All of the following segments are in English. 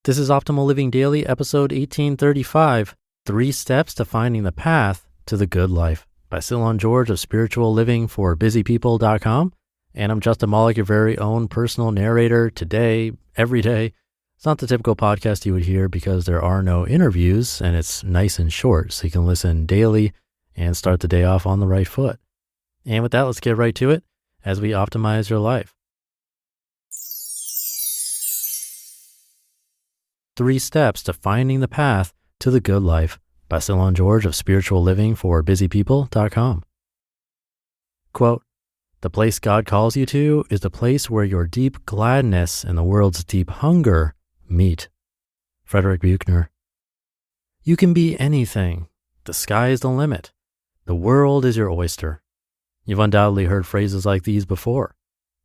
This is Optimal Living Daily, episode 1835, 3 Steps to Finding the Path to the Good Life by Cylon George of spirituallivingforbusypeople.com. And I'm Justin Malik, your very own personal narrator today, every day. It's not the typical podcast you would hear because there are no interviews and it's nice and short, so you can listen daily and start the day off on the right foot. And with that, let's get right to it as we optimize your life. 3 Steps to Finding the Path to the Good Life by Cylon George of spirituallivingforbusypeople.com. Quote, "The place God calls you to is the place where your deep gladness and the world's deep hunger meet." Frederick Buechner. You can be anything. The sky is the limit. The world is your oyster. You've undoubtedly heard phrases like these before.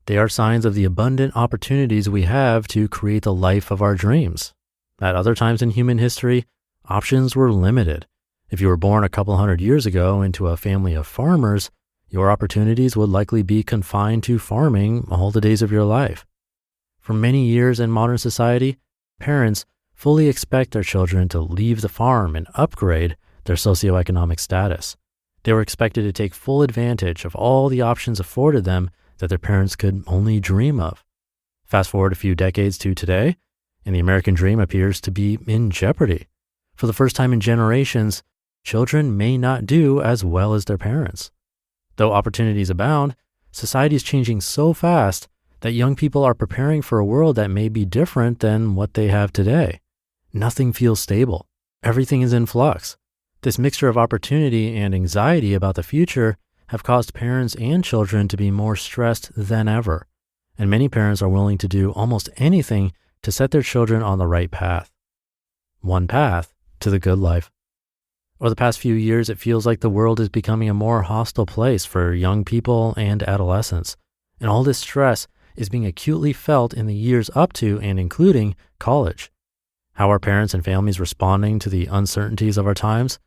They are signs of the abundant opportunities we have to create the life of our dreams. At other times in human history, options were limited. If you were born a couple hundred years ago into a family of farmers, your opportunities would likely be confined to farming all the days of your life. For many years in modern society, parents fully expect their children to leave the farm and upgrade their socioeconomic status. They were expected to take full advantage of all the options afforded them that their parents could only dream of. Fast forward a few decades to today, and the American dream appears to be in jeopardy. For the first time in generations, children may not do as well as their parents. Though opportunities abound, society is changing so fast that young people are preparing for a world that may be different than what they have today. Nothing feels stable. Everything is in flux. This mixture of opportunity and anxiety about the future have caused parents and children to be more stressed than ever. And many parents are willing to do almost anything to set their children on the right path. One path to the good life. Over the past few years, it feels like the world is becoming a more hostile place for young people and adolescents. And all this stress is being acutely felt in the years up to and including college. How are parents and families responding to the uncertainties of our times?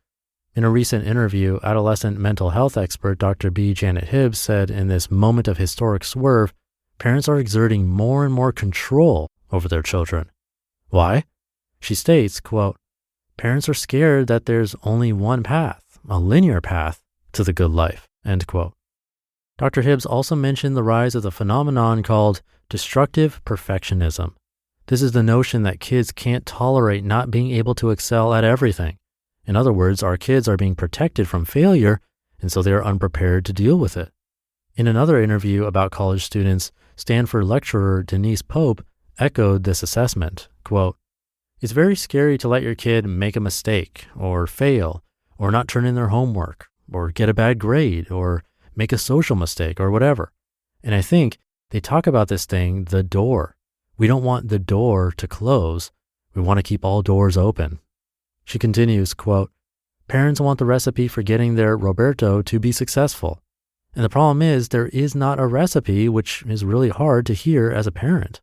In a recent interview, adolescent mental health expert Dr. B. Janet Hibbs said in this moment of historic swerve, parents are exerting more and more control over their children. Why? She states, quote, "Parents are scared that there's only one path, a linear path to the good life," end quote. Dr. Hibbs also mentioned the rise of the phenomenon called destructive perfectionism. This is the notion that kids can't tolerate not being able to excel at everything. In other words, our kids are being protected from failure, and so they are unprepared to deal with it. In another interview about college students, Stanford lecturer Denise Pope echoed this assessment, quote, "It's very scary to let your kid make a mistake or fail or not turn in their homework or get a bad grade or make a social mistake or whatever. And I think they talk about this thing, the door. We don't want the door to close. We want to keep all doors open." She continues, quote, "Parents want the recipe for getting their Roberto to be successful. And the problem is there is not a recipe, which is really hard to hear as a parent.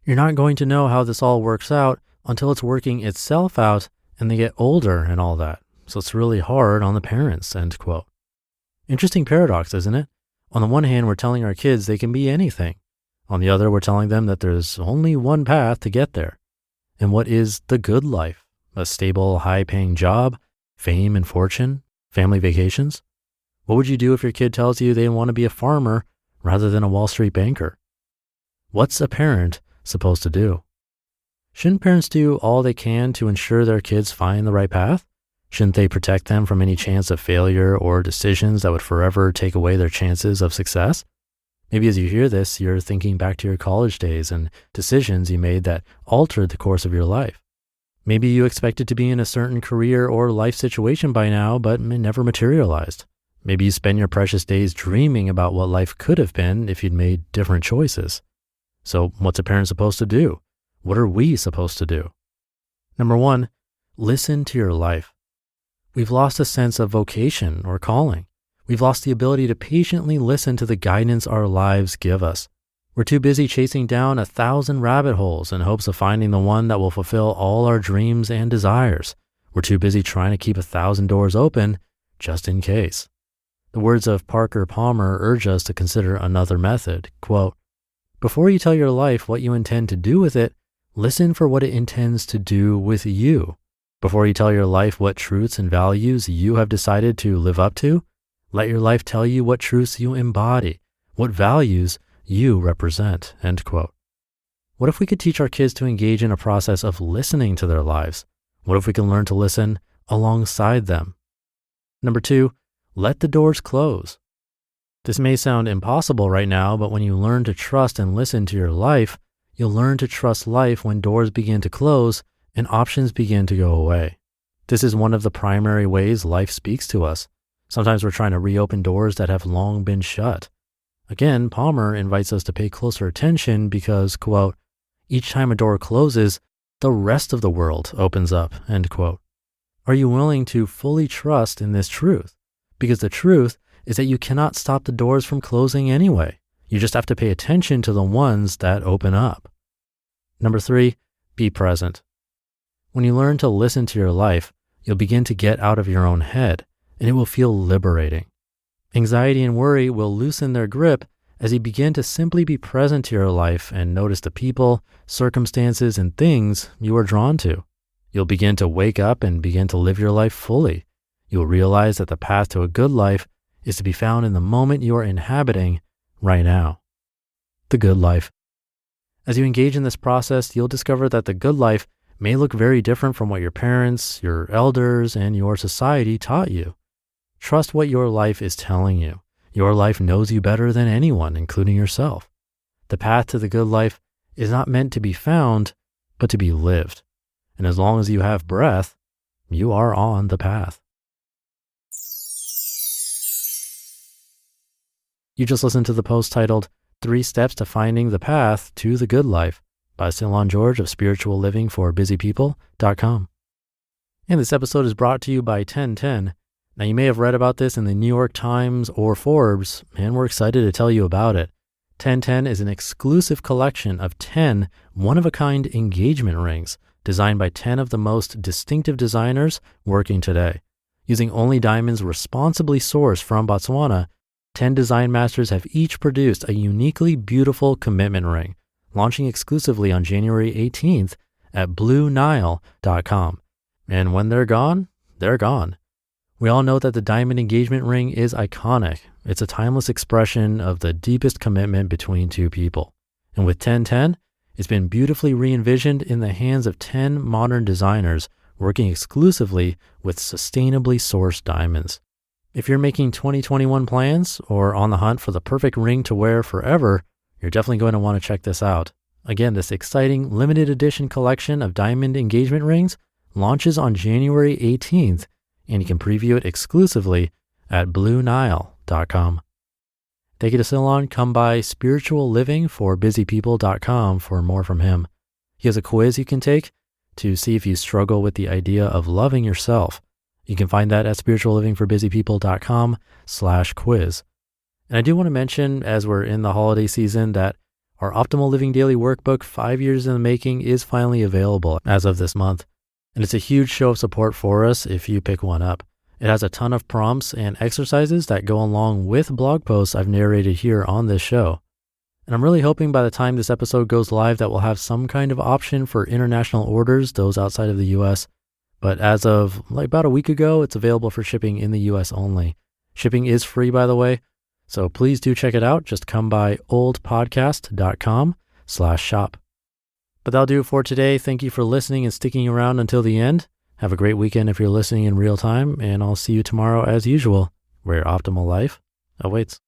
You're not going to know how this all works out until it's working itself out and they get older and all that. So it's really hard on the parents," end quote. Interesting paradox, isn't it? On the one hand, we're telling our kids they can be anything. On the other, we're telling them that there's only one path to get there. And what is the good life? A stable, high-paying job, fame and fortune, family vacations? What would you do if your kid tells you they want to be a farmer rather than a Wall Street banker? What's a parent supposed to do? Shouldn't parents do all they can to ensure their kids find the right path? Shouldn't they protect them from any chance of failure or decisions that would forever take away their chances of success? Maybe as you hear this, you're thinking back to your college days and decisions you made that altered the course of your life. Maybe you expected to be in a certain career or life situation by now, but it never materialized. Maybe you spend your precious days dreaming about what life could have been if you'd made different choices. So what's a parent supposed to do? What are we supposed to do? Number 1, listen to your life. We've lost a sense of vocation or calling. We've lost the ability to patiently listen to the guidance our lives give us. We're too busy chasing down 1,000 rabbit holes in hopes of finding the one that will fulfill all our dreams and desires. We're too busy trying to keep 1,000 doors open just in case. The words of Parker Palmer urge us to consider another method, quote, "Before you tell your life what you intend to do with it, Listen for what it intends to do with you. Before you tell your life what truths and values you have decided to live up to, let your life tell you what truths you embody, what values you represent, end quote. What if we could teach our kids to engage in a process of listening to their lives? What if we can learn to listen alongside them? Number 2, let the doors close. This may sound impossible right now, but when you learn to trust and listen to your life, you'll learn to trust life when doors begin to close and options begin to go away. This is one of the primary ways life speaks to us. Sometimes we're trying to reopen doors that have long been shut. Again, Palmer invites us to pay closer attention because, quote, each time a door closes, the rest of the world opens up, end quote. Are you willing to fully trust in this truth? Because the truth is that you cannot stop the doors from closing anyway. You just have to pay attention to the ones that open up. Number 3, be present. When you learn to listen to your life, you'll begin to get out of your own head, and it will feel liberating. Anxiety and worry will loosen their grip as you begin to simply be present to your life and notice the people, circumstances, and things you are drawn to. You'll begin to wake up and begin to live your life fully. You'll realize that the path to a good life is to be found in the moment you are inhabiting right now. The good life. As you engage in this process, you'll discover that the good life may look very different from what your parents, your elders, and your society taught you. Trust what your life is telling you. Your life knows you better than anyone, including yourself. The path to the good life is not meant to be found, but to be lived. And as long as you have breath, you are on the path. You just listened to the post titled 3 Steps to Finding the Path to the Good Life by Cylon George of spirituallivingforbusypeople.com. And this episode is brought to you by 1010. Now, you may have read about this in the New York Times or Forbes, and we're excited to tell you about it. 1010 is an exclusive collection of 10 one-of-a-kind engagement rings designed by 10 of the most distinctive designers working today. Using only diamonds responsibly sourced from Botswana, 10 design masters have each produced a uniquely beautiful commitment ring, launching exclusively on January 18th at BlueNile.com. And when they're gone, they're gone. We all know that the diamond engagement ring is iconic. It's a timeless expression of the deepest commitment between two people. And with 1010, it's been beautifully re-envisioned in the hands of 10 modern designers working exclusively with sustainably sourced diamonds. If you're making 2021 plans or on the hunt for the perfect ring to wear forever, you're definitely going to want to check this out. Again, this exciting limited edition collection of diamond engagement rings launches on January 18th, and you can preview it exclusively at BlueNile.com. Thank you to Cylon. Come by spirituallivingforbusypeople.com for more from him. He has a quiz you can take to see if you struggle with the idea of loving yourself. You can find that at spirituallivingforbusypeople.com/quiz. And I do want to mention, as we're in the holiday season, that our Optimal Living Daily Workbook, 5 years in the making, is finally available as of this month. And it's a huge show of support for us if you pick one up. It has a ton of prompts and exercises that go along with blog posts I've narrated here on this show. And I'm really hoping by the time this episode goes live that we'll have some kind of option for international orders, those outside of the US. But as of about a week ago, it's available for shipping in the US only. Shipping is free, by the way. So please do check it out. Just come by oldpodcast.com/shop. But that'll do it for today. Thank you for listening and sticking around until the end. Have a great weekend if you're listening in real time, and I'll see you tomorrow as usual, where your optimal life awaits.